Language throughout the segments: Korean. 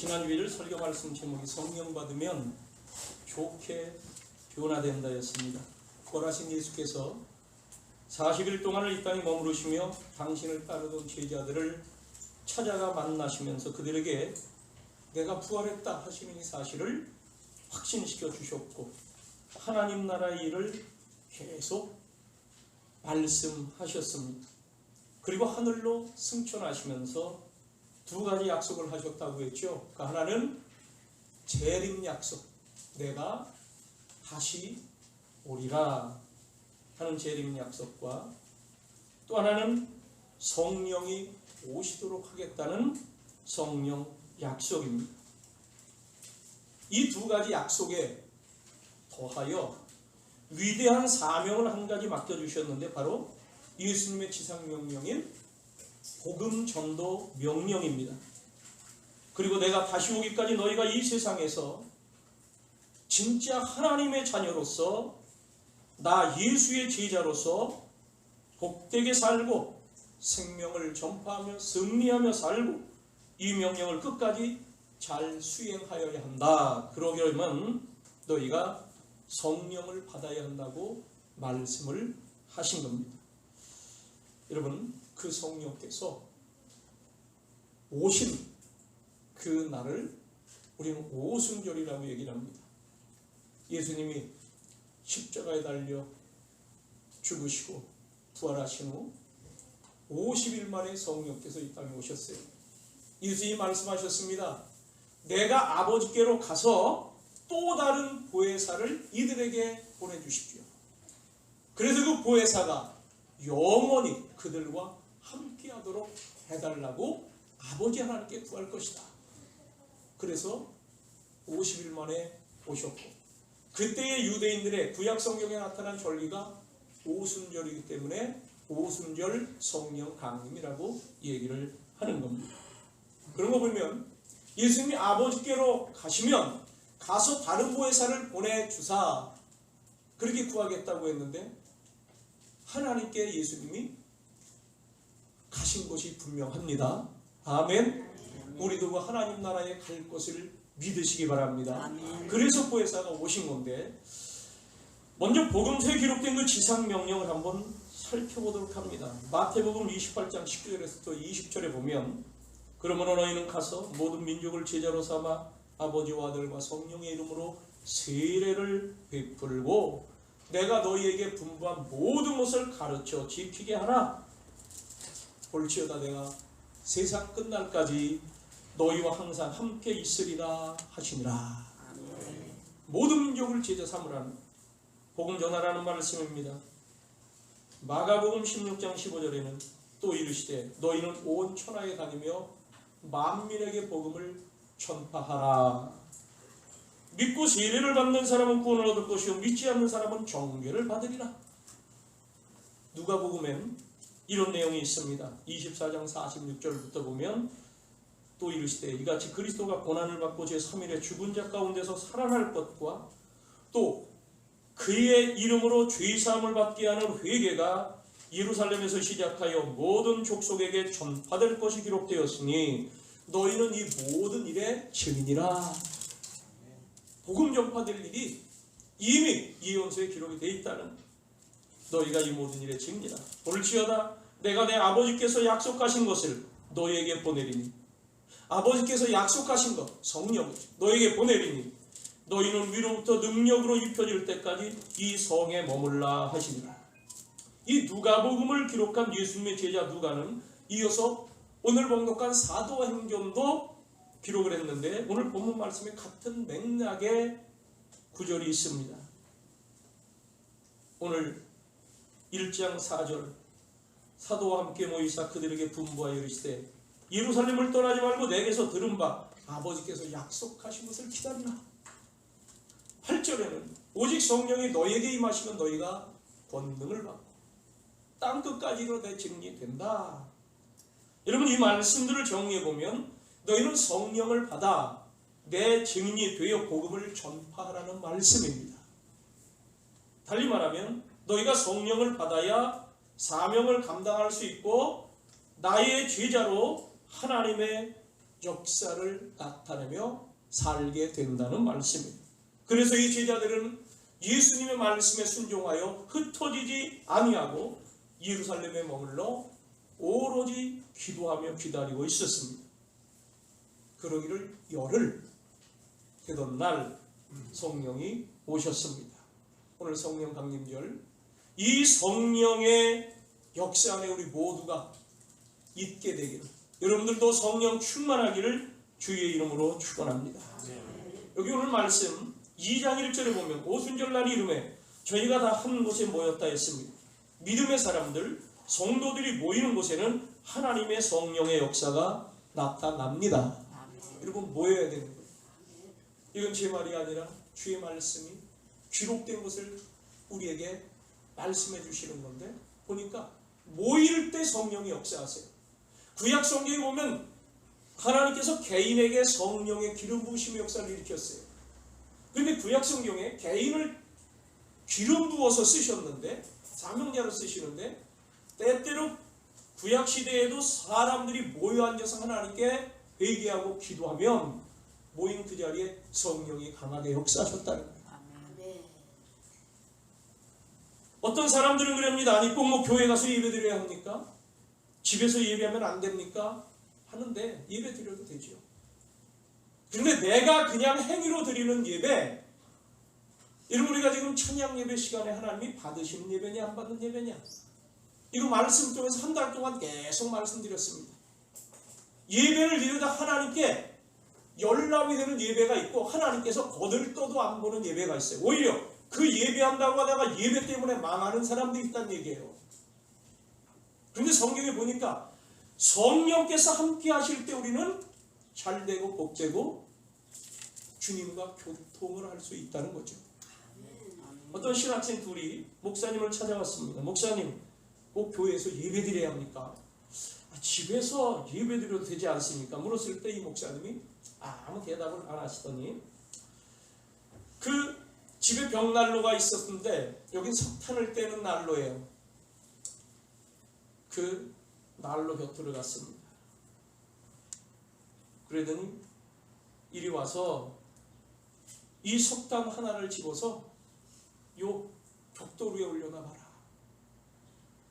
지난주일 설교 말씀 제목이 성령 받으면 좋게 변화된다였습니다. 부활하신 예수께서 40일 동안을 이 땅에 머무르시며 당신을 따르던 제자들을 찾아가 만나시면서 그들에게 내가 부활했다 하시는 이 사실을 확신시켜 주셨고, 하나님 나라의 일을 계속 말씀하셨습니다. 그리고 하늘로 승천하시면서 두 가지 약속을 하셨다고 했죠. 그 하나는 재림 약속, 내가 다시 오리라 하는 재림 약속과, 또 하나는 성령이 오시도록 하겠다는 성령 약속입니다. 이 두 가지 약속에 더하여 위대한 사명을 한 가지 맡겨주셨는데, 바로 예수님의 지상명령인 복음 전도 명령입니다. 그리고 내가 다시 오기까지 너희가 이 세상에서 진짜 하나님의 자녀로서, 나 예수의 제자로서 복되게 살고 생명을 전파하며 승리하며 살고 이 명령을 끝까지 잘 수행하여야 한다. 그러려면 너희가 성령을 받아야 한다고 말씀을 하신 겁니다. 여러분, 그 성령께서 오신 그 날을 우리는 오순절이라고 얘기를 합니다. 예수님이 십자가에 달려 죽으시고 부활하신 후 50일 만에 성령께서 이 땅에 오셨어요. 예수님이 말씀하셨습니다. 내가 아버지께로 가서 또 다른 보혜사를 이들에게 보내주십시오. 그래서 그 보혜사가 영원히 그들과 함께하도록 해달라고 아버지 하나님께 구할 것이다. 그래서 50일 만에 오셨고, 그때의 유대인들의 구약 성경에 나타난 절기가 오순절이기 때문에 오순절 성령 강림이라고 얘기를 하는 겁니다. 그런 거 보면 예수님이 아버지께로 가시면 가서 다른 보혜사를 보내주사 그렇게 구하겠다고 했는데, 하나님께 예수님이 가신 것이 분명합니다. 아멘. 우리도 그 하나님 나라에 갈 것을 믿으시기 바랍니다. 그래서 보혜사가 오신 건데, 먼저 복음서에 기록된 그 지상명령을 한번 살펴보도록 합니다. 마태복음 28장 19절에서 또 20절에 보면, 그러므로 너희는 가서 모든 민족을 제자로 삼아 아버지와 아들과 성령의 이름으로 세례를 베풀고 내가 너희에게 분부한 모든 것을 가르쳐 지키게 하라. 볼지어다 내가 세상 끝날까지 너희와 항상 함께 있으리라 하시니라. 모든 민족을 제자 삼으라는 복음 전하라는 말씀입니다. 마가복음 16장 15절에는 또 이르시되 너희는 온 천하에 다니며 만민에게 복음을 전파하라. 믿고 세례를 받는 사람은 구원을 얻을 것이요 믿지 않는 사람은 정죄를 받으리라. 누가복음엔 이런 내용이 있습니다. 24장 46절부터 보면 또 이르시되 이같이 그리스도가 고난을 받고 제3일에 죽은 자 가운데서 살아날 것과 또 그의 이름으로 죄사함을 받게 하는 회개가 예루살렘에서 시작하여 모든 족속에게 전파될 것이 기록되었으니 너희는 이 모든 일의 증인이라. 복음 전파될 일이 이미 예언서에 기록이 되어 있다는, 너희가 이 모든 일의 증인이라. 볼지어다 내가 내 아버지께서 약속하신 것을 너희에게 보내리니, 아버지께서 약속하신 것 성령을 너희에게 보내리니 너희는 위로부터 능력으로 입혀질 때까지 이 성에 머물라 하시니라. 이 누가복음을 기록한 예수님의 제자 누가는 이어서 오늘 봉독한 사도행전도 기록을 했는데, 오늘 본문 말씀에 같은 맥락의 구절이 있습니다. 오늘 1장 4절 사도와 함께 모이사 그들에게 분부하여 이르시되 예루살렘을 떠나지 말고 내게서 들은 바 아버지께서 약속하신 것을 기다리라. 8절에는 오직 성령이 너희에게 임하시면 너희가 권능을 받고 땅끝까지로 내 증인이 된다. 여러분, 이 말씀들을 정리해보면 너희는 성령을 받아 내 증인이 되어 복음을 전파하라는 말씀입니다. 달리 말하면 너희가 성령을 받아야 사명을 감당할 수 있고 나의 제자로 하나님의 역사를 나타내며 살게 된다는 말씀입니다. 그래서 이 제자들은 예수님의 말씀에 순종하여 흩어지지 아니하고 예루살렘에 머물러 오로지 기도하며 기다리고 있었습니다. 그러기를 열흘 되던 날 성령이 오셨습니다. 오늘 성령 강림절, 이 성령의 역사 안에 우리 모두가 있게 되기를, 여러분들도 성령 충만하기를 주의 이름으로 축원합니다. 여기 오늘 말씀 2장 1절에 보면 오순절날 이름에 저희가 다 한 곳에 모였다 했습니다. 믿음의 사람들, 성도들이 모이는 곳에는 하나님의 성령의 역사가 나타납니다. 여러분, 모여야 되는 거예요. 이건 제 말이 아니라 주의 말씀이 기록된 것을 우리에게 말씀해 주시는 건데, 보니까 모일 때 성령이 역사하세요. 구약 성경에 보면 하나님께서 개인에게 성령의 기름 부으심의 역사를 일으켰어요. 그런데 구약 성경에 개인을 기름 부어서 쓰셨는데, 사명자로 쓰시는데, 때때로 구약 시대에도 사람들이 모여 앉아서 하나님께 회개하고 기도하면 모인 그 자리에 성령이 강하게 역사하셨다는 거예요. 어떤 사람들은 그럽니다. 아니 꼭 뭐 교회 가서 예배 드려야 합니까? 집에서 예배하면 안 됩니까? 하는데 예배 드려도 되죠. 그런데 내가 그냥 행위로 드리는 예배, 여러분, 우리가 지금 찬양 예배 시간에 하나님이 받으시는 예배냐 안 받는 예배냐, 이거 말씀 통해서 한 달 동안 계속 말씀드렸습니다. 예배를 드리다 하나님께 열람이 되는 예배가 있고, 하나님께서 거들떠도 안 보는 예배가 있어요. 오히려 그 예배한다고 하다가 예배 때문에 망하는 사람들이 있다는 얘기예요. 그런데 성경에 보니까 성령께서 함께 하실 때 우리는 잘되고 복되고 주님과 교통을 할 수 있다는 거죠. 어떤 신학생 둘이 목사님을 찾아왔습니다. 목사님, 꼭 교회에서 예배 드려야 합니까? 집에서 예배 드려도 되지 않습니까? 물었을 때 이 목사님이 아무 대답을 안 하시더니, 그 집에 벽난로가 있었는데 여긴 석탄을 떼는 난로예요. 그 난로 곁으로 갔습니다. 그러더니 이리 와서 이 석탄 하나를 집어서 요 벽돌 위에 올려놔봐라.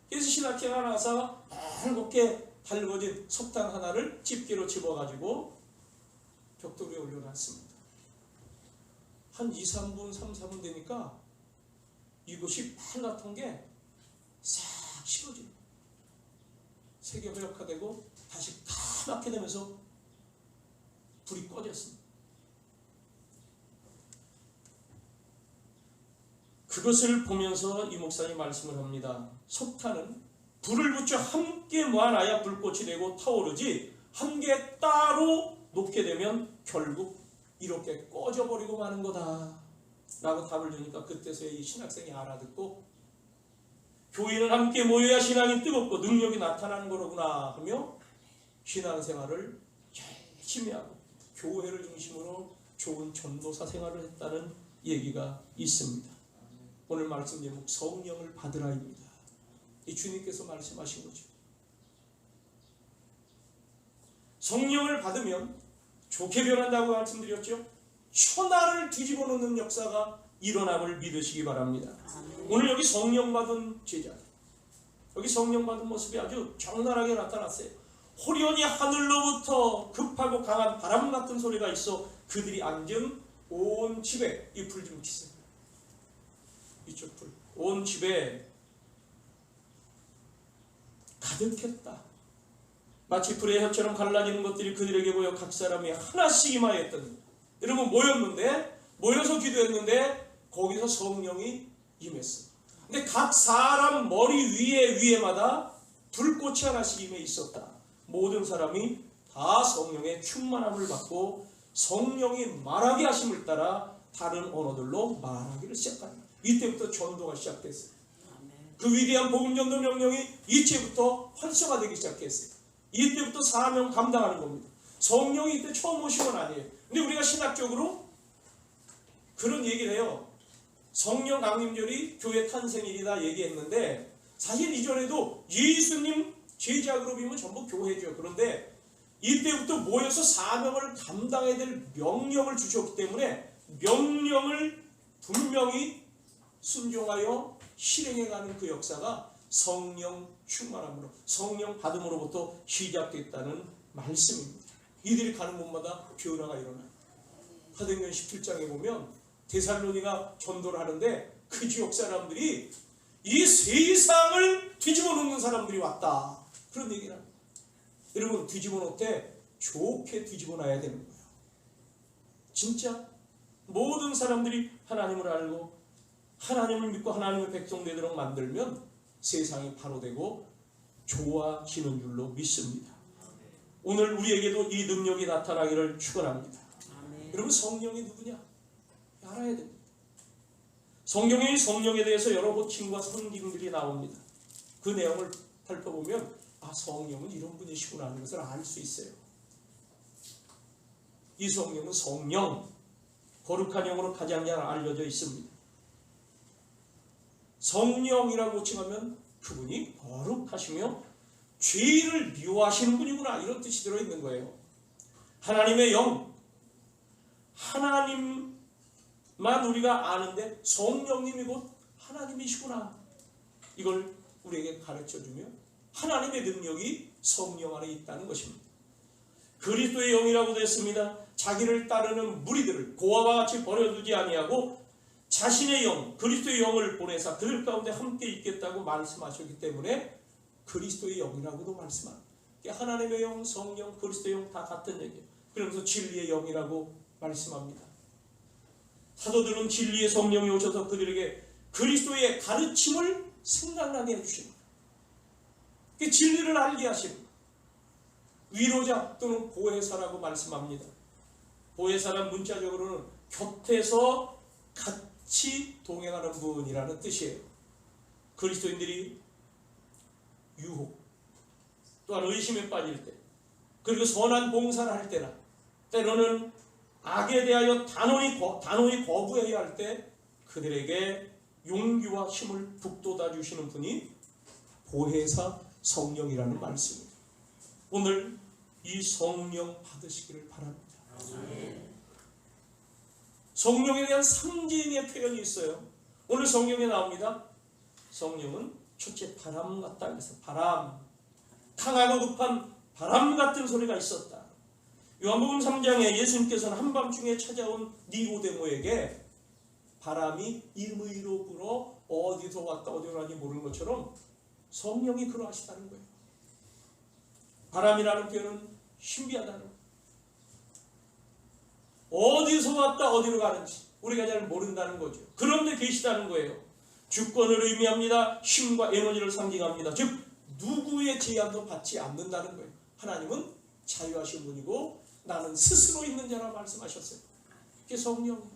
그래서 신학생 하나 와서 넓게 달궈진 석탄 하나를 집게로 집어가지고 벽돌 위에 올려놨습니다. 한 2-3분, 3-4분 되니까 이것이 빨갛던 게 싹 식어지고 색이 허옇화되고 다시 까맣게 되면서 불이 꺼졌습니다. 그것을 보면서 이 목사님 말씀을 합니다. 석탄은 불을 붙여 함께 모아놔야 불꽃이 되고 타오르지, 한 개 따로 놓게 되면 결국 이렇게 꺼져버리고 마는 거다 라고 답을 주니까, 그때서야 이 신학생이 알아듣고, 교인은 함께 모여야 신앙이 뜨겁고 능력이 나타나는 거로구나 하며 신앙생활을 열심히 하고 교회를 중심으로 좋은 전도사 생활을 했다는 얘기가 있습니다. 오늘 말씀 제목 성령을 받으라입니다. 이 주님께서 말씀하신 거죠. 성령을 받으면 좋게 변한다고 말씀드렸죠. 천하를 뒤집어 놓는 역사가 일어남을 믿으시기 바랍니다. 오늘 여기 성령 받은 제자들, 여기 성령 받은 모습이 아주 적나라하게 나타났어요. 호련히 하늘로부터 급하고 강한 바람 같은 소리가 있어 그들이 앉은 온 집에, 이 불 좀 켜세요. 이쪽 불, 온 집에 가득했다. 마치 불의 혀처럼 갈라지는 것들이 그들에게 보여 각 사람이 하나씩 임하였던. 여러분, 모여서 기도했는데 거기서 성령이 임했어. 근데 각 사람 머리 위에마다 불꽃이 하나씩 임해 있었다. 모든 사람이 다 성령의 충만함을 받고 성령이 말하게 하심을 따라 다른 언어들로 말하기를 시작한다. 이때부터 전도가 시작됐어요. 그 위대한 복음 전도 명령이 이때부터 활성화되기 시작했어요. 이때부터 사명 감당하는 겁니다. 성령이 이때 처음 오신 건 아니에요. 근데 우리가 신학적으로 그런 얘기를 해요. 성령 강림절이 교회 탄생일이다 얘기했는데, 사실 이전에도 예수님 제자 그룹이면 전부 교회죠. 그런데 이때부터 모여서 사명을 감당해야 될 명령을 주셨기 때문에 명령을 분명히 순종하여 실행해가는 그 역사가 성령 충만함으로, 성령 받음으로부터 시작됐다는 말씀입니다. 이들이 가는 곳마다 변화가 일어나요. 사도행전 17장에 보면 데살로니가 전도를 하는데 그 지역 사람들이 이 세상을 뒤집어 놓는 사람들이 왔다, 그런 얘기를 합니다. 여러분, 뒤집어 놓을 때 좋게 뒤집어 놔야 되는 거예요. 진짜 모든 사람들이 하나님을 알고 하나님을 믿고 하나님의 백성 되도록 만들면 세상이 바로 되고 좋아지는 줄로 믿습니다. 오늘 우리에게도 이 능력이 나타나기를 축원합니다. 여러분, 성령이 누구냐 알아야 됩니다. 성경의 성령에 대해서 여러 호칭과 성징들이 나옵니다. 그 내용을 살펴보면 성령은 이런 분이시구나 하는 것을 알 수 있어요. 이 성령은 성령, 거룩한 영으로 가장 잘 알려져 있습니다. 성령이라고 호칭하면 그분이 거룩하시며 죄를 미워하시는 분이구나, 이런 뜻이 들어있는 거예요. 하나님의 영, 하나님만 우리가 아는데 성령님이 곧 하나님이시구나, 이걸 우리에게 가르쳐주며 하나님의 능력이 성령 안에 있다는 것입니다. 그리스도의 영이라고 됐습니다. 자기를 따르는 무리들을 고아와 같이 버려두지 아니하고 자신의 영, 그리스도의 영을 보내사 그들 가운데 함께 있겠다고 말씀하셨기 때문에 그리스도의 영이라고도 말씀합니다. 하나님의 영, 성령, 그리스도의 영 다 같은 얘기예요. 그러면서 진리의 영이라고 말씀합니다. 사도들은 진리의 성령이 오셔서 그들에게 그리스도의 가르침을 생각나게 해주십니다. 진리를 알게 하십니다. 위로자 또는 보혜사라고 말씀합니다. 보혜사란 문자적으로는 곁에서 같이 동행하는 분이라는 뜻이에요. 그리스도인들이 유혹 또한 의심에 빠질 때, 그리고 선한 봉사를 할 때나 때로는 악에 대하여 단호히 거부해야 할 때 그들에게 용기와 힘을 북돋아 주시는 분이 보혜사 성령이라는 말씀입니다. 오늘 이 성령 받으시기를 바랍니다. 성령에 대한 상징의 표현이 있어요. 오늘 성경에 나옵니다. 성령은 첫째 바람 같다. 그래서 바람, 강하고 급한 바람 같은 소리가 있었다. 요한복음 3장에 예수님께서는 한밤중에 찾아온 니고데모에게 바람이 임의로 불어 어디서 왔다 어디로 가는지 모르는 것처럼 성령이 그러하시다는 거예요. 바람이라는 표현은 신비하다는 거예요. 어디서 왔다 어디로 가는지 우리가 잘 모른다는 거죠. 그런데 계시다는 거예요. 주권을 의미합니다. 힘과 에너지를 상징합니다. 즉 누구의 제한도 받지 않는다는 거예요. 하나님은 자유하신 분이고 나는 스스로 있는 자라 말씀하셨어요. 그게 성령이에요.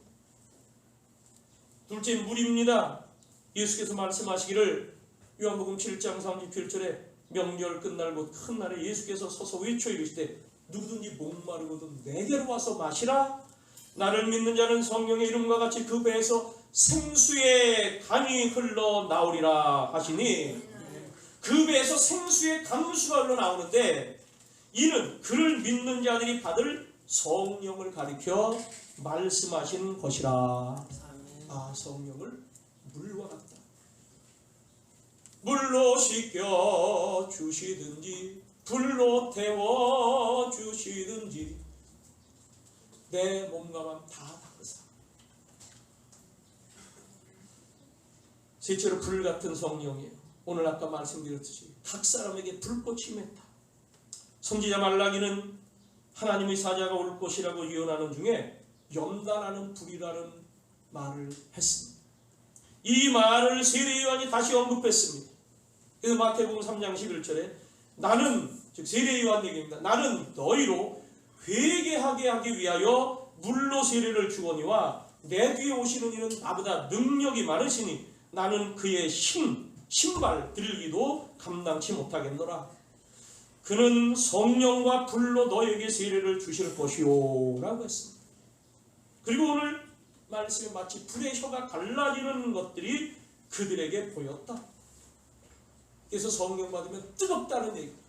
둘째, 물입니다. 예수께서 말씀하시기를 요한복음 7장 37절에 명절 끝날 곧 큰 날에 예수께서 서서 외쳐 이르시되 누구든지 목마르거든 내게로 와서 마시라. 나를 믿는 자는 성령의 이름과 같이 그 배에서 생수의 강이 흘러나오리라 하시니, 그 배에서 생수의 강수가 흘러나오는데 이는 그를 믿는 자들이 받을 성령을 가리켜 말씀하신 것이라. 성령을 물과 같다. 물로 씻겨 주시든지 불로 태워 주시든지 내 몸과 마음 다 닦으사. 셋째로 불 같은 성령이에요. 오늘 아까 말씀드렸듯이 각 사람에게 불꽃이 임했다. 선지자 말라기는 하나님의 사자가 올 것이라고 예언하는 중에 염단하는 불이라는 말을 했습니다. 이 말을 세례 요한이 다시 언급했습니다. 그래서 마태복음 3장 11절에 나는, 즉 세례 요한 얘기입니다. 나는 너희로 회개하게 하기 위하여 물로 세례를 주거니와 내 뒤에 오시는 이는 나보다 능력이 많으시니 나는 그의 신발 들기도 감당치 못하겠노라. 그는 성령과 불로 너에게 세례를 주실 것이요 라고 했습니다. 그리고 오늘 말씀에 마치 불의 혀가 갈라지는 것들이 그들에게 보였다. 그래서 성령 받으면 뜨겁다는 얘기입니다.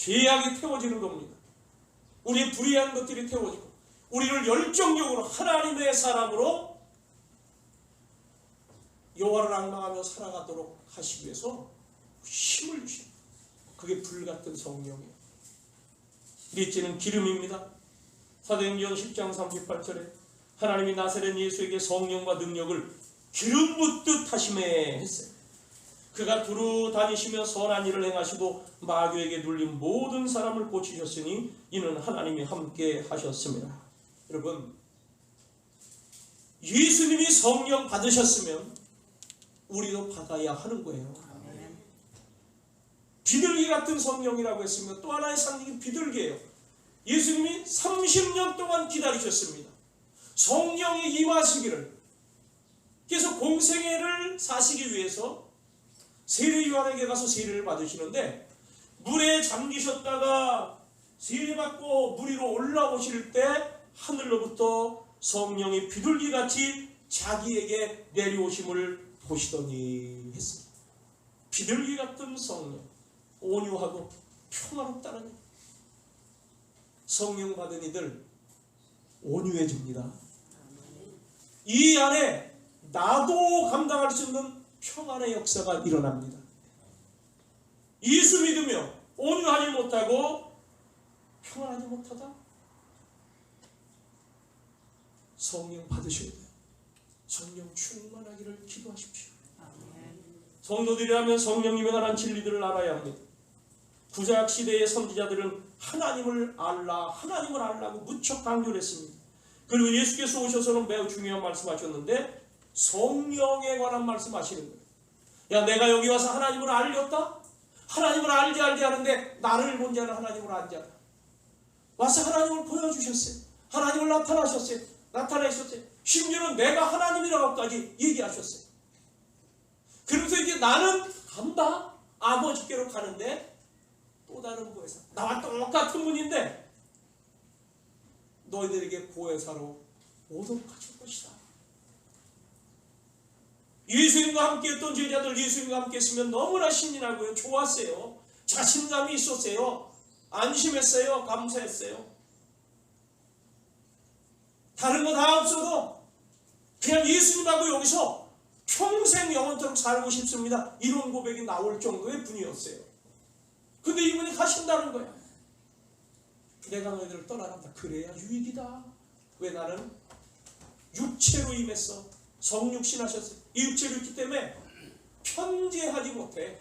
죄악이 태워지는 겁니다. 우리의 불의한 것들이 태워지고 우리를 열정적으로 하나님의 사람으로 여호와를 앙망하며 살아가도록 하시기 위해서 힘을 주십니다. 그게 불같은 성령이에요. 넷째는 기름입니다. 사도행전 10장 38절에 하나님이 나사렛 예수에게 성령과 능력을 기름 붓듯 하심에 했어요. 그가 두루 다니시며 선한 일을 행하시고 마귀에게 눌린 모든 사람을 고치셨으니 이는 하나님이 함께 하셨습니다. 여러분, 예수님이 성령 받으셨으면 우리도 받아야 하는 거예요. 비둘기 같은 성령이라고 했습니다. 또 하나의 상징이 비둘기예요. 예수님이 30년 동안 기다리셨습니다. 성령이 임하시기를. 그래서 공생애를 사시기 위해서 세례 요한에게 가서 세례를 받으시는데 물에 잠기셨다가 세례받고 물 위로 올라오실 때 하늘로부터 성령이 비둘기같이 자기에게 내려오심을 보시더니 했습니다. 비둘기 같은 성령, 온유하고 평화롭다는 일. 성령 받은 이들 온유해집니다. 이 안에 나도 감당할 수 있는 평안의 역사가 일어납니다. 예수 믿으며 온유하지 못하고 평안하지 못하다? 성령 받으셔야 돼요. 성령 충만하기를 기도하십시오. 성도들이라면 성령님에 관한 진리들을 알아야 합니다. 구약 시대의 선지자들은 하나님을 알라고 무척 강조를 했습니다. 그리고 예수께서 오셔서는 매우 중요한 말씀하셨는데 성령에 관한 말씀하시는 거예요. 야, 내가 여기 와서 하나님을 알렸다? 하나님을 알지 하는데 나를 본 자는 하나님을 알지 않아. 와서 하나님을 보여주셨어요. 하나님을 나타내셨어요. 심지어는 내가 하나님이라고까지 얘기하셨어요. 그러면서 이제 나는 간다. 아버지께로 가는데 또 다른 보혜사, 나와 똑같은 분인데 너희들에게 보혜사로 오도록 하실 것이다. 예수님과 함께 했던 제자들 예수님과 함께 했으면 너무나 신이 나고요. 좋았어요. 자신감이 있었어요. 안심했어요. 감사했어요. 다른 거 다 없어도 그냥 예수님하고 여기서 평생 영원토록 살고 싶습니다. 이런 고백이 나올 정도의 분이었어요. 근데 이분이 가신다는 거야. 내가 너희들을 떠나간다. 그래야 유익이다. 왜 나는 육체로 임했어. 성육신 하셨어요. 이 육체로 있기 때문에 편재하지 못해.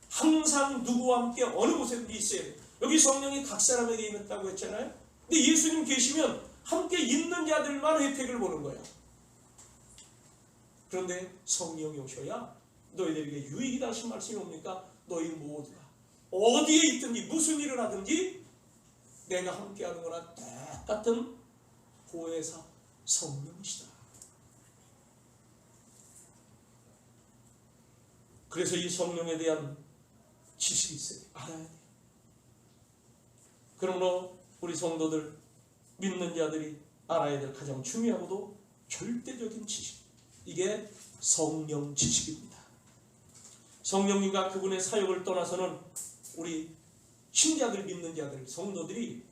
항상 누구와 함께 어느 곳에든지 있어야 돼. 여기 성령이 각 사람에게 임했다고 했잖아요. 근데 예수님 계시면 함께 있는 자들만 혜택을 보는 거야. 그런데 성령이 오셔야 너희들에게 유익이다 하신 말씀이 뭡니까? 너희 모두가 어디에 있든지 무슨 일을 하든지 내가 함께하는 거나 똑같은 보혜사 성령이시다. 그래서 이 성령에 대한 지식이 있어요. 알아야 돼요. 그러므로 우리 성도들, 믿는 자들이 알아야 될 가장 중요하고도 절대적인 지식, 이게 성령 지식입니다. 성령님과 그분의 사역을 떠나서는 우리 신자들, 믿는 자들, 성도들이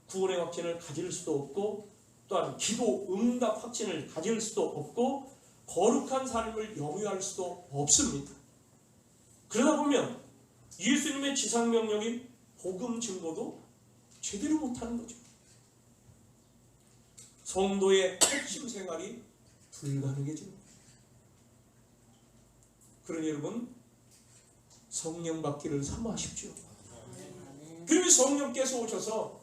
구원의 확신을 가질 수도 없고 또한 기도 응답 확신을 가질 수도 없고 거룩한 삶을 영위할 수도 없습니다. 그러다 보면 예수님의 지상명령인 복음 증거도 제대로 못하는 거죠. 성도의 핵심 생활이 불가능해지는 거예요. 그러니 여러분, 성령 받기를 사모하십시오. 그러면 성령께서 오셔서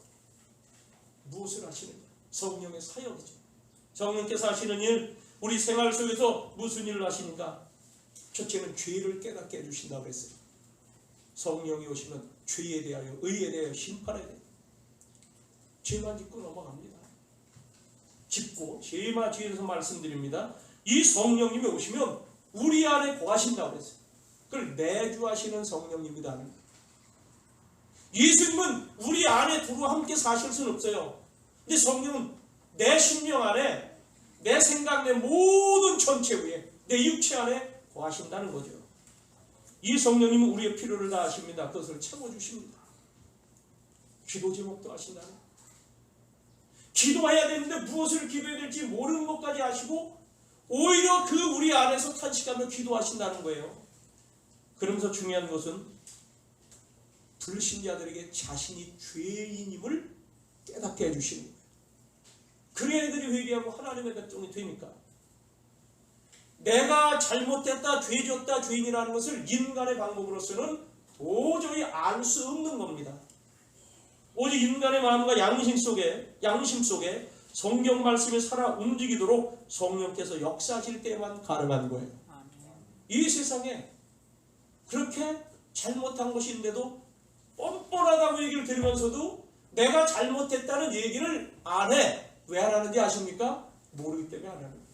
무엇을 하시느냐? 성령의 사역이죠. 성령께서 하시는 일, 우리 생활 속에서 무슨 일을 하시는가? 첫째는 죄를 깨닫게 해주신다고 했어요. 성령이 오시면 죄에 대하여, 의에 대하여, 심판에 대하여 죄만 짓고 넘어갑니다. 짚고 죄만 지어서 말씀드립니다. 이 성령님이 오시면 우리 안에 거하신다고 했어요. 그걸 내주하시는 성령님이다. 예수님은 우리 안에 두루 함께 사실 수는 없어요. 근데 성령은 내 심령 안에, 내 생각, 내 모든 전체 위에, 내 육체 안에 거하신다는 거죠. 이 성령님은 우리의 필요를 다 아십니다. 그것을 채워주십니다. 기도 제목도 하신다는 거예요. 기도해야 되는데 무엇을 기도해야 될지 모르는 것까지 하시고 오히려 그 우리 안에서 탄식하며 기도하신다는 거예요. 그러면서 중요한 것은 불신자들에게 자신이 죄인임을 깨닫게 해주시는 거예요. 그래야 애들이 회개하고 하나님의 백성이 되니까. 내가 잘못했다, 죄졌다, 죄인이라는 것을 인간의 방법으로서는 도저히 알 수 없는 겁니다. 오직 인간의 마음과 양심 속에 성경 말씀이 살아 움직이도록 성령께서 역사하실 때만 가능한 거예요. 이 세상에 그렇게 잘못한 것인데도 뻔뻔하다고 얘기를 들으면서도 내가 잘못했다는 얘기를 안 해. 왜 안 하는지 아십니까? 모르기 때문에 안 하는 거예요.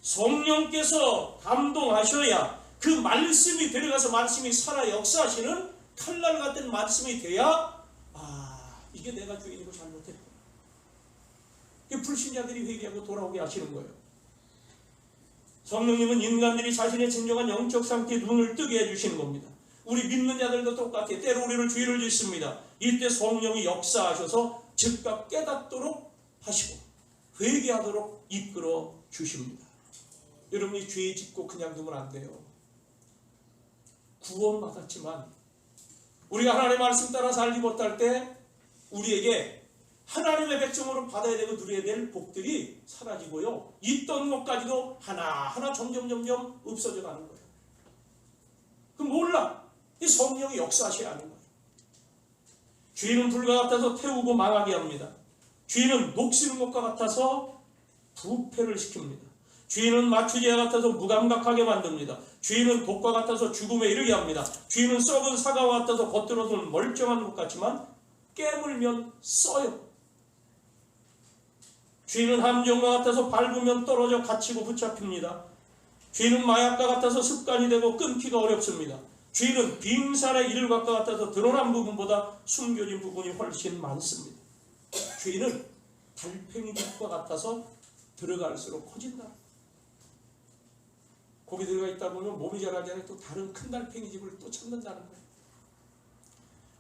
성령께서 감동하셔야 그 말씀이 들어가서 말씀이 살아 역사하시는 칼날 같은 말씀이 돼야 이게 내가 죄인이고 잘못했구나. 불신자들이 회개하고 돌아오게 하시는 거예요. 성령님은 인간들이 자신의 진정한 영적 상태에 눈을 뜨게 해주시는 겁니다. 우리 믿는 자들도 똑같아요. 때로 우리는 죄를 짓습니다. 이때 성령이 역사하셔서 즉각 깨닫도록 하시고 회개하도록 이끌어 주십니다. 여러분이 죄 짓고 그냥 두면 안 돼요. 구원받았지만 우리가 하나님의 말씀 따라 살지 못할 때 우리에게 하나님의 백성으로 받아야 되고 누려야 될 복들이 사라지고요. 있던 것까지도 하나하나 점점 없어져 가는 거예요. 그럼 몰라. 이 성령이 역사하셔야 하는 거예요. 죄는 불과 같아서 태우고 망하게 합니다. 죄는 녹슬는 것과 같아서 부패를 시킵니다. 죄는 마추지와 같아서 무감각하게 만듭니다. 죄는 독과 같아서 죽음에 이르게 합니다. 죄는 썩은 사과와 같아서 겉으로는 멀쩡한 것 같지만 깨물면 써요. 죄는 함정과 같아서 밟으면 떨어져 갇히고 붙잡힙니다. 죄는 마약과 같아서 습관이 되고 끊기가 어렵습니다. 죄는 빙산의 이늘과 같아서 드러난 부분보다 숨겨진 부분이 훨씬 많습니다. 죄는 달팽이잎과 같아서 들어갈수록 커진다. 거기 들어가 있다 보면 몸이 자라지 않아요. 또 다른 큰 달팽이집을 또 찾는다는 거예요.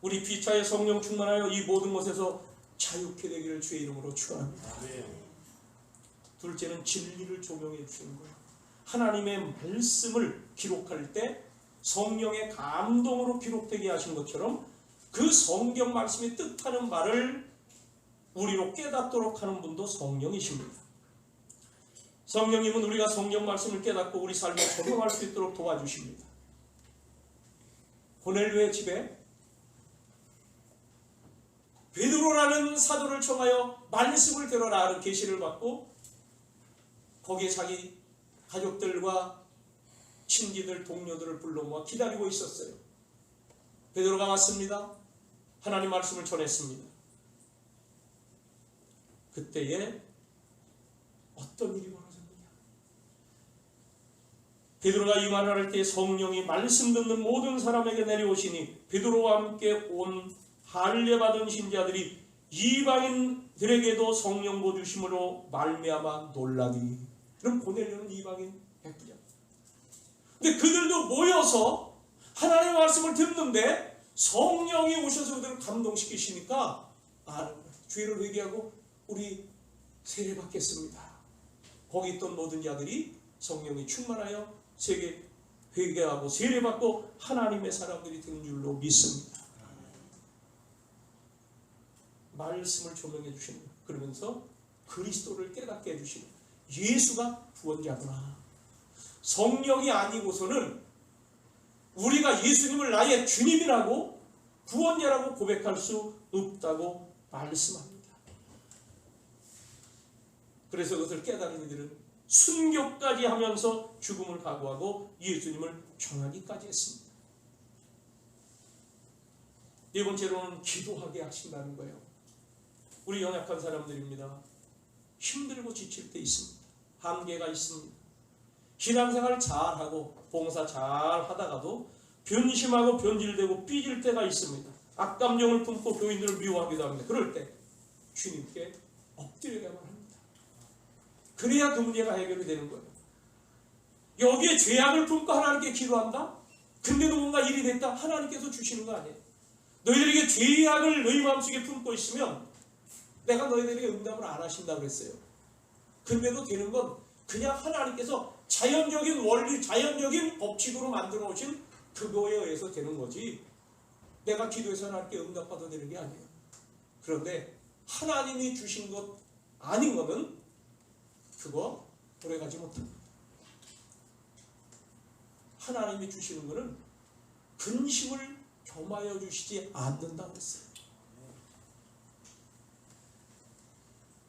우리 피차의 성령 충만하여 이 모든 것에서 자유케 되기를 주의 이름으로 축원합니다. 둘째는 진리를 조명해 주시는 거예요. 하나님의 말씀을 기록할 때 성령의 감동으로 기록되게 하신 것처럼 그 성경 말씀이 뜻하는 말을 우리로 깨닫도록 하는 분도 성령이십니다. 성령님은 우리가 성경 말씀을 깨닫고 우리 삶에 적용할 수 있도록 도와주십니다. 고넬료의 집에 베드로라는 사도를 청하여 말씀을 들어라 하는 계시를 받고 거기에 자기 가족들과 친지들, 동료들을 불러 모아 기다리고 있었어요. 베드로가 왔습니다. 하나님 말씀을 전했습니다. 그때에 어떤 일이 벌어졌느냐? 베드로가 이 말을 할 때 성령이 말씀 듣는 모든 사람에게 내려오시니 베드로와 함께 온 할례받은 신자들이 이방인들에게도 성령 부어주심으로 말미암아 놀라니. 그럼 고넬료는 이방인 백부장. 근데 그들도 모여서 하나님의 말씀을 듣는데 성령이 오셔서 그들을 감동시키시니까 아는 거예요. 죄를 회개하고 우리 세례 받겠습니다. 거기 있던 모든 자들이 성령이 충만하여 세계 회개하고 세례 받고 하나님의 사람들이 된 줄로 믿습니다. 말씀을 조명해 주시는 거예요. 그러면서 그리스도를 깨닫게 해주시는 거예요. 예수가 구원자구나. 성령이 아니고서는 우리가 예수님을 나의 주님이라고 구원자라고 고백할 수 없다고 말씀합니다. 그래서 그것을 깨달은 이들은 순교까지 하면서 죽음을 각오하고 예수님을 전하기까지 했습니다. 네 번째로는 기도하게 하신다는 거예요. 우리 연약한 사람들입니다. 힘들고 지칠 때 있습니다. 한계가 있습니다. 신앙생활 잘하고 봉사 잘하다가도 변심하고 변질되고 삐질 때가 있습니다. 악감정을 품고 교인들을 미워하기도 합니다. 그럴 때 주님께 엎드려야만 합니다. 그래야 그 문제가 해결이 되는 거예요. 여기에 죄악을 품고 하나님께 기도한다? 근데도 뭔가 일이 됐다? 하나님께서 주시는 거 아니에요. 너희들에게 죄악을 너희 마음속에 품고 있으면 내가 너희들에게 응답을 안 하신다고 그랬어요. 그럼에도 되는 건 그냥 하나님께서 자연적인 원리, 자연적인 법칙으로 만들어 놓으신 그거에 의해서 되는 거지, 내가 기도해서 하나님께 응답받아 되는 게 아니에요. 그런데 하나님이 주신 것 아닌 거는 그거 오래가지 못합니다. 하나님이 주시는 거는 근심을 겸하여 주시지 않는다고 했어요.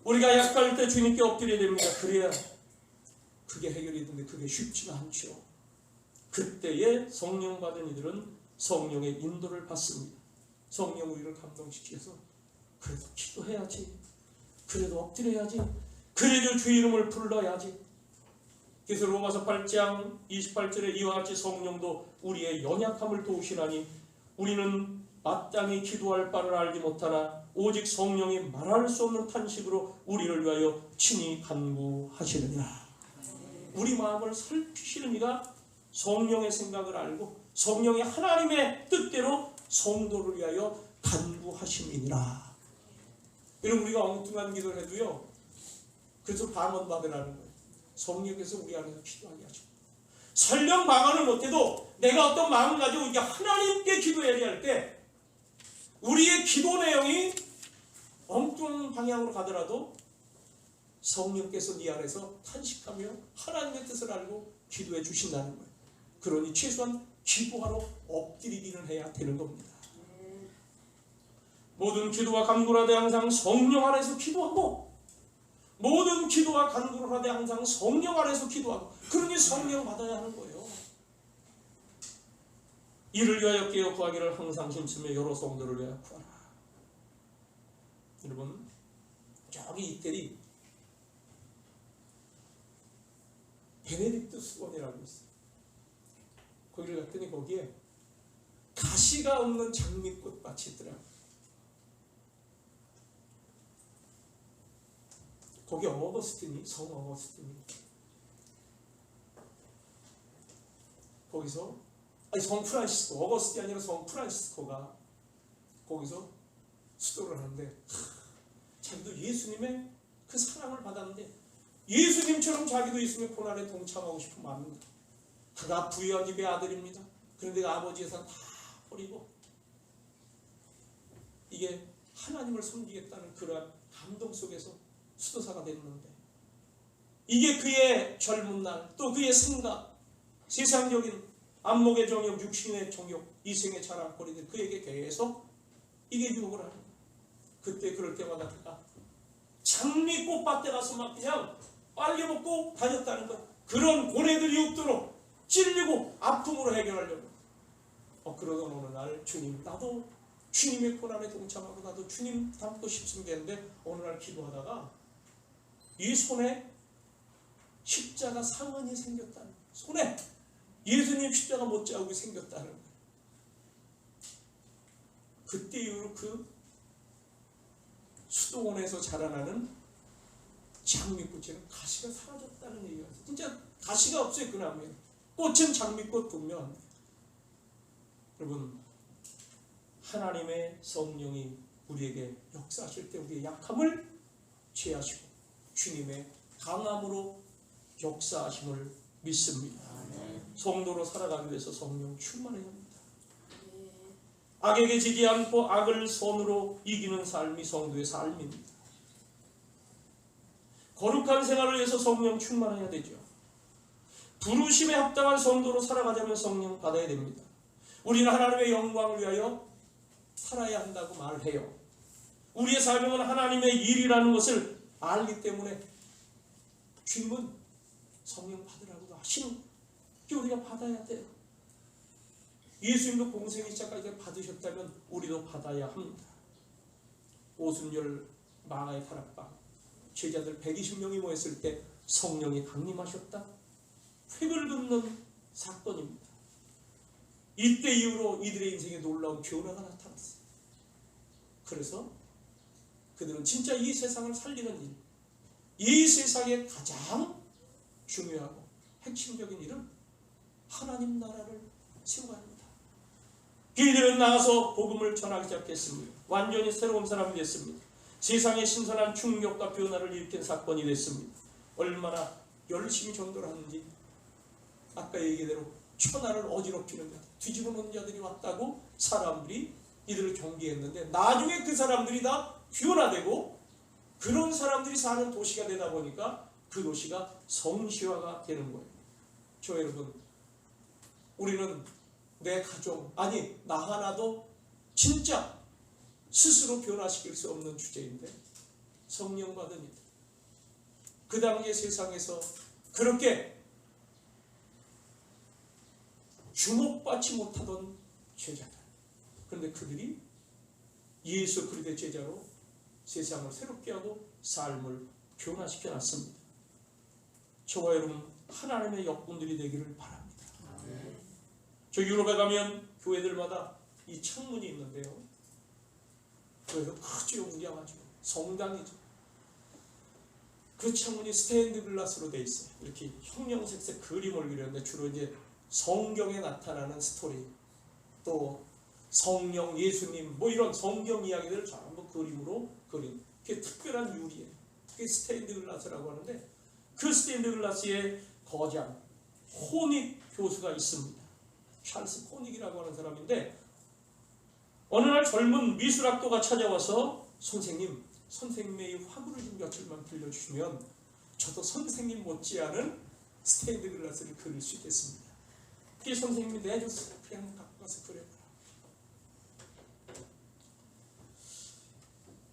우리가 약할 때 주님께 엎드려야 됩니다. 그래야 그게 해결이 되는데 그게 쉽지가 않죠. 그때에 성령 받은 이들은 성령의 인도를 받습니다. 성령 우리를 감동시켜서 그래도 기도해야지, 그래도 엎드려야지, 그래도 주 이름을 불러야지. 그래서 로마서 8장 28절에 이와 같이 성령도 우리의 연약함을 도우시나니 우리는 마땅히 기도할 바를 알지 못하나 오직 성령이 말할 수 없는 탄식으로 우리를 위하여 친히 간구하시느니라. 우리 마음을 살피시는 이가 성령의 생각을 알고 성령의 하나님의 뜻대로 성도를 위하여 간구하심이니라. 여러분, 우리가 엉뚱한 기도를 해도요, 그래서 방언 받으라는 거예요. 성령께서 우리 안에서 기도하게 하십니다. 설령 방언을 못해도 내가 어떤 마음을 가지고 이게 하나님께 기도해야 할 때 우리의 기도 내용이 엉뚱한 방향으로 가더라도 성령께서 네 안에서 탄식하며 하나님의 뜻을 알고 기도해 주신다는 거예요. 그러니 최소한 기도하러 엎드리기는 해야 되는 겁니다. 모든 기도와 간구를 하되 항상 성령 안에서 기도하고, 모든 기도와 간구를 하되 항상 성령 안에서 기도하고, 그러니 성령 받아야 하는 거예요. 이를 위하여 깨어 구하기를 항상 힘쓰며 여러 성도를 위하여 구하라. 여러분, 저기 이태리 베네딕트 수원이라고 있어요. 거기를 갔더니 거기에 가시가 없는 장미꽃 밭이 있더라고요. 거기 어거스틴이, 성 어거스틴이 거기서, 아니 성 프란시스코, 어거스틴이 아니라 성 프란시스코가 거기서 수도를 하는데, 자기도 예수님의 그 사랑을 받았는데 예수님처럼 자기도 예수님의 고난에 동참하고 싶은 마음입니다. 그가 부유한 집의 아들입니다. 그런데 아버지의 산 다 버리고 이게 하나님을 섬기겠다는 그러한 감동 속에서 수도사가 됐는데, 이게 그의 젊은 날, 또 그의 생각, 세상적인 안목의 정욕, 육신의 정욕, 이생의 자랑거리들 그에게 계속 이게 유혹을 하는 거예요. 그때 그럴 때마다 그가 장미꽃밭에 가서 막 그냥 빨개 먹고 다녔다는 거예요. 그런 고뇌들이 없도록 찔리고 아픔으로 해결하려고. 그러던 어느 날 주님, 나도 주님의 고난에 동참하고 나도 주님 닮고 싶습니다 했는데, 어느 날 기도하다가 이 손에 십자가 상흔이 생겼다는 거예요. 손에 예수님 십자가 못자국이 생겼다는 거예요. 그때 이후로 그 수도원에서 자라나는 장미꽃에는 가시가 사라졌다는 얘기가 있어요. 진짜 가시가 없어요. 그 나무에 꽃은 장미꽃 분명합니다. 여러분, 하나님의 성령이 우리에게 역사하실 때 우리의 약함을 취하시고 주님의 강함으로 역사하심을 믿습니다. 성도로 살아가기 위해서 성령 충만해야 합니다. 악에게 지지 않고 악을 선으로 이기는 삶이 성도의 삶입니다. 거룩한 생활을 위해서 성령 충만해야 되죠. 부르심에 합당한 성도로 살아가자면 성령 받아야 됩니다. 우리는 하나님의 영광을 위하여 살아야 한다고 말해요. 우리의 삶은 하나님의 일이라는 것을 알기 때문에 주님은 성령 받으라고 하시는 게 우리가 받아야 돼요. 예수님도 공생이 시작할 때 받으셨다면 우리도 받아야 합니다. 오순절 망아의 다락방, 제자들 120명이 모였을 때 성령이 강림하셨다. 획을 긋는 사건입니다. 이때 이후로 이들의 인생에 놀라운 변화가 나타났어요. 그래서 그들은 진짜 이 세상을 살리는 일, 이 세상에 가장 중요하고 핵심적인 일은 하나님 나라를 세워야 합니다. 그들은 나가서 복음을 전하기 시작했습니다. 완전히 새로운 사람이 됐습니다. 세상에 신선한 충격과 변화를 일으킨 사건이 됐습니다. 얼마나 열심히 전도를 하는지, 아까 얘기대로 천하를 어지럽히는 자, 뒤집어 놓은 자들이 왔다고 사람들이 이들을 경계했는데, 나중에 그 사람들이 다 변화되고 그런 사람들이 사는 도시가 되다 보니까 그 도시가 성시화가 되는 거예요. 저 여러분, 우리는 내 가족, 아니 나 하나도 진짜 스스로 변화시킬 수 없는 주제인데, 성령 받은 이들, 그 당시의 세상에서 그렇게 주목받지 못하던 제자들, 그런데 그들이 예수 그리스도의 제자로 세상을 새롭게 하고 삶을 변화시켜 놨습니다. 저와 여러분, 하나님의 역군들이 되기를 바랍니다. 저 유럽에 가면 교회들마다 이 창문이 있는데요, 그래서 크죠, 웅장하죠, 성당이죠. 그 창문이 스테인드 글라스로 돼 있어요. 이렇게 형형색색 그림을 그렸는데, 주로 이제 성경에 나타나는 스토리, 또 성령, 예수님, 뭐 이런 성경 이야기들을 전부 그림으로 그린, 그게 특별한 유리예요. 그게 스테인드 글라스라고 하는데, 그 스테인드 글라스의 거장 호닉 교수가 있습니다. 찰스 호닉이라고 하는 사람인데, 어느 날 젊은 미술학도가 찾아와서 선생님의 이 화구를 좀 며칠만 빌려주시면 저도 선생님 못지않은 스테인드 글라스를 그릴 수 있겠습니다. 그 선생님이 내줬어요. 그냥 갖고 가서 그려봐라.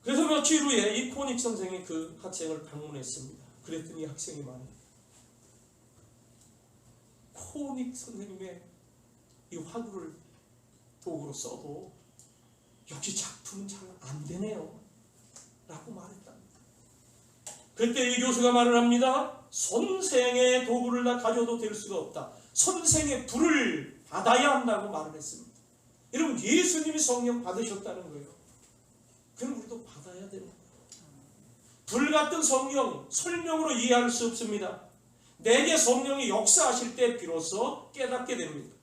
그래서 며칠 후에 이 코닉 선생이 그 학생을 방문했습니다. 그랬더니 학생이 말해요. 코닉 선생님의 이 화구를 도구로 써도 역시 작품은 잘 안 되네요 라고 말했답니다. 그때 이 교수가 말을 합니다. 선생의 도구를 다 가져도 될 수가 없다. 선생의 불을 받아야 한다고 말을 했습니다. 여러분, 예수님이 성령 받으셨다는 거예요. 그럼 우리도 받아야 되는 거예요. 불 같은 성령, 설명으로 이해할 수 없습니다. 내게 성령이 역사하실 때 비로소 깨닫게 됩니다.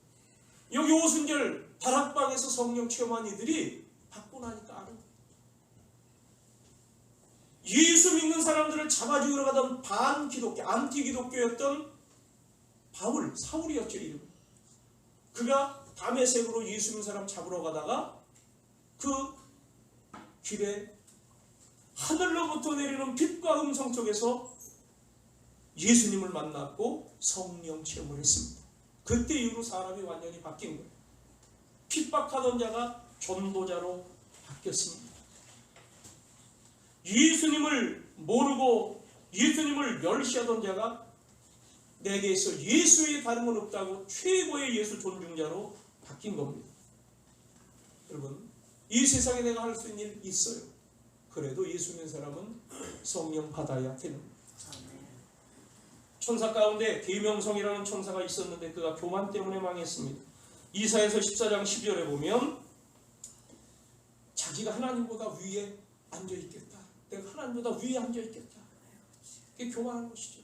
여기 오순절 다락방에서 성령 체험한 이들이 받고 나니까 아는 거예요. 예수 믿는 사람들을 잡아 죽이러 가던 반기독교, 안티기독교였던 사울이었죠, 이름. 그가 다메섹으로 예수 믿는 사람 잡으러 가다가 그 길에 하늘로부터 내리는 빛과 음성 속에서 예수님을 만났고 성령 체험을 했습니다. 그때 이후로 사람이 완전히 바뀐 거예요. 핍박하던 자가 전도자로 바뀌었습니다. 예수님을 모르고 예수님을 멸시하던 자가 내게서 예수의 다름은 없다고 최고의 예수 존중자로 바뀐 겁니다. 여러분, 이 세상에 내가 할 수 있는 일 있어요. 그래도 예수 믿는 사람은 성령 받아야 되는 거예요. 천사 가운데 계명성이라는 천사가 있었는데 그가 교만 때문에 망했습니다. 이사야서 14장 12절에 보면 자기가 하나님보다 위에 앉아있겠다, 내가 하나님보다 위에 앉아있겠다, 그게 교만한 것이죠.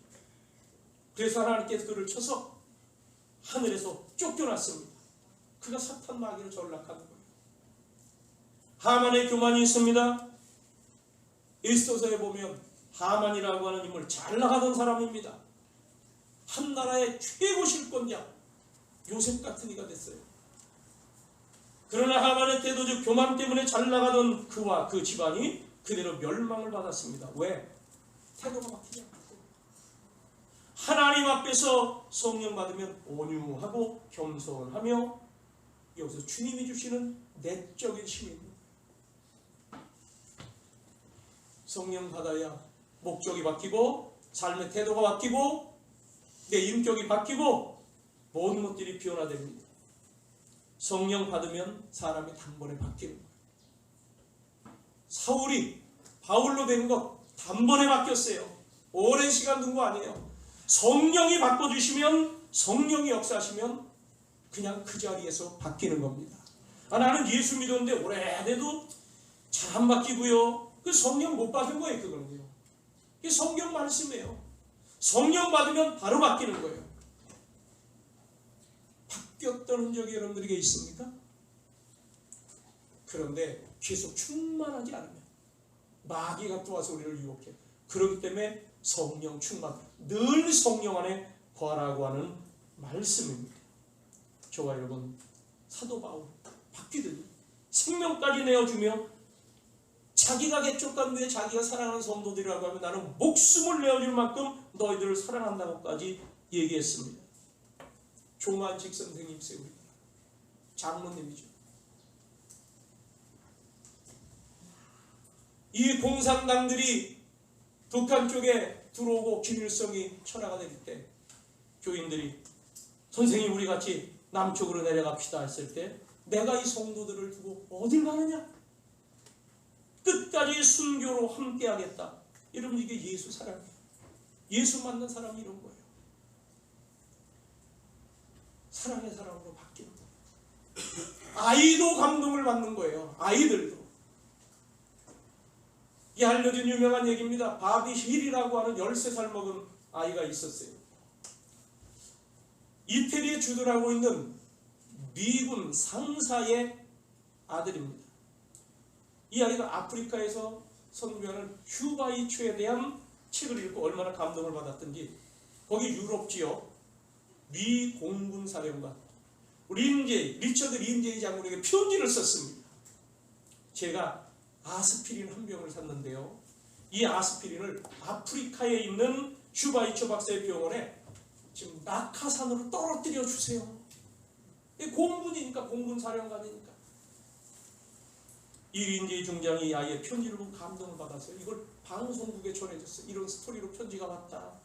그래서 하나님께서 그를 쳐서 하늘에서 쫓겨났습니다. 그가 사탄 마귀를 전락하는 거예요. 하만의 교만이 있습니다. 에스더서에 보면 하만이라고 하는 인물, 잘 나가던 사람입니다. 한 나라의 최고 실권자, 요셉 같은 이가 됐어요. 그러나 하만의 태도적 교만 때문에 잘 나가던 그와 그 집안이 그대로 멸망을 받았습니다. 왜? 태도가 바뀌지 않았고, 하나님 앞에서 성령 받으면 온유하고 겸손하며, 여기서 주님이 주시는 내적인 힘입니다. 성령 받아야 목적이 바뀌고 삶의 태도가 바뀌고 내 인격이 바뀌고 모든 것들이 변화됩니다. 성령 받으면 사람이 단번에 바뀌는 거예요. 사울이 바울로 된 것 단번에 바뀌었어요. 오랜 시간 둔 거 아니에요. 성령이 바꿔주시면, 성령이 역사하시면 그냥 그 자리에서 바뀌는 겁니다. 나는 예수 믿었는데 오래돼도 잘 안 바뀌고요. 그 성령 못 받은 거예요. 그거는요. 이게 성경 말씀이에요. 성령 받으면 바로 바뀌는 거예요. 바뀌었던 흔적이 여러분들에게 있습니까? 그런데 계속 충만하지 않으면 마귀가 또 와서 우리를 유혹해. 그렇기 때문에 성령 충만, 늘 성령 안에 거하라고 하는 말씀입니다. 저와 여러분, 사도 바울, 바뀌더니 생명까지 내어주며 자기가 개쪽 가운데 자기가 사랑하는 성도들이라고 하면 나는 목숨을 내어줄 만큼 너희들을 사랑한다고까지 얘기했습니다. 조만직 선생님 세우리 장로님이죠. 이 공산당들이 북한 쪽에 들어오고 김일성이 천하가 될 때 교인들이 선생님 우리 같이 남쪽으로 내려갑시다 했을 때 내가 이 성도들을 두고 어딜 가느냐? 끝까지 순교로 함께하겠다. 여러분 이게 예수 사랑이에요. 예수 만난 사람이 이런 거예요. 사랑의 사람으로 바뀌는 거예요. 아이도 감동을 받는 거예요. 아이들도. 이 알려진 유명한 얘기입니다. 바비 힐이라고 하는 13살 먹은 아이가 있었어요. 이태리에 주둔하고 있는 미군 상사의 아들입니다. 이 아이가 아프리카에서 선교하는 휴바이초에 대한 책을 읽고 얼마나 감동을 받았던지 거기 유럽 지역 미 공군 사령관 리처드 린제이 장군에게 편지를 썼습니다. 제가 아스피린 한 병을 샀는데요. 이 아스피린을 아프리카에 있는 휴바이초 박사의 병원에 지금 낙하산으로 떨어뜨려 주세요. 공군이니까, 공군 사령관이니까. 이 린제이 중장이 아이의 편지를 보고 감동을 받았어요. 이걸 방송국에 전해졌어요. 이런 스토리로 편지가 왔다.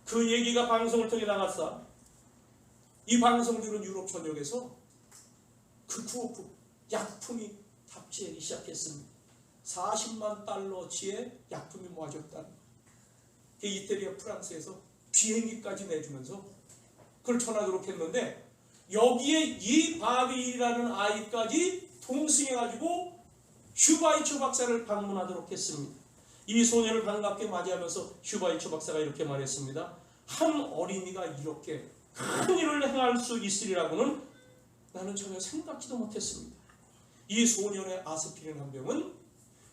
그 얘기가 방송을 통해 나갔어. 이 방송들은 유럽 전역에서 그 구호품, 약품이 탑재하기 시작했습니다. 40만 달러치의 약품이 모아졌다. 이태리와 프랑스에서 비행기까지 내주면서 그걸 전하도록 했는데 여기에 이 바비라는 아이까지 동승해가지고 휴바이초 박사를 방문하도록 했습니다. 이 소녀를 반갑게 맞이하면서 휴바이초 박사가 이렇게 말했습니다. 한 어린이가 이렇게 큰 일을 행할 수 있으리라고는 나는 전혀 생각지도 못했습니다. 이 소년의 아스피린 한 병은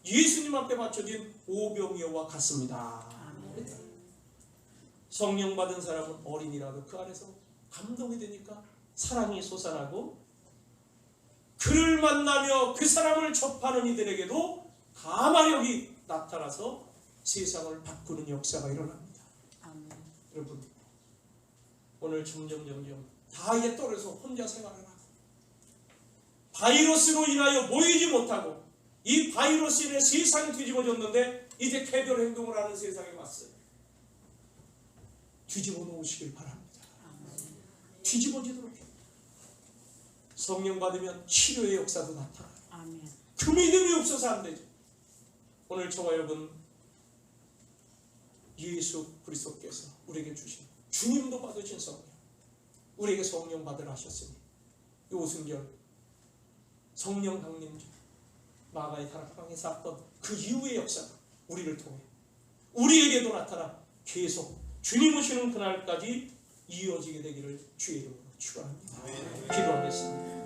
예수님 앞에 바쳐진 오병이어와 같습니다. 성령 받은 사람은 어린이라도 그 안에서 감동이 되니까 사랑이 솟아나고 그를 만나며 그 사람을 접하는 이들에게도 가마력이 나타나서 세상을 바꾸는 역사가 일어납니다. 아멘. 여러분 오늘 점점 다 이제 떨어져서 혼자 생활을 하고 바이러스로 인하여 모이지 못하고 이 바이러스 인해 세상이 뒤집어졌는데 이제 개별 행동을 하는 세상에 왔어요. 뒤집어 놓으시길 바랍니다. 뒤집어지도록 해요. 성령 받으면 치료의 역사도 나타나요. 아멘. 그 믿음이 없어서 안 되죠. 오늘 저와 여러분 예수 그리스도께서 우리에게 주신 주님도 받으신 성령 우리에게 성령 받으라 하셨으니 이 오순절 성령 강림절 마가의 다락방의 사건 그 이후의 역사가 우리를 통해 우리에게도 나타나 계속 주님 오시는 그날까지 이어지게 되기를 주의 이름으로 축원합니다. 기도하겠습니다.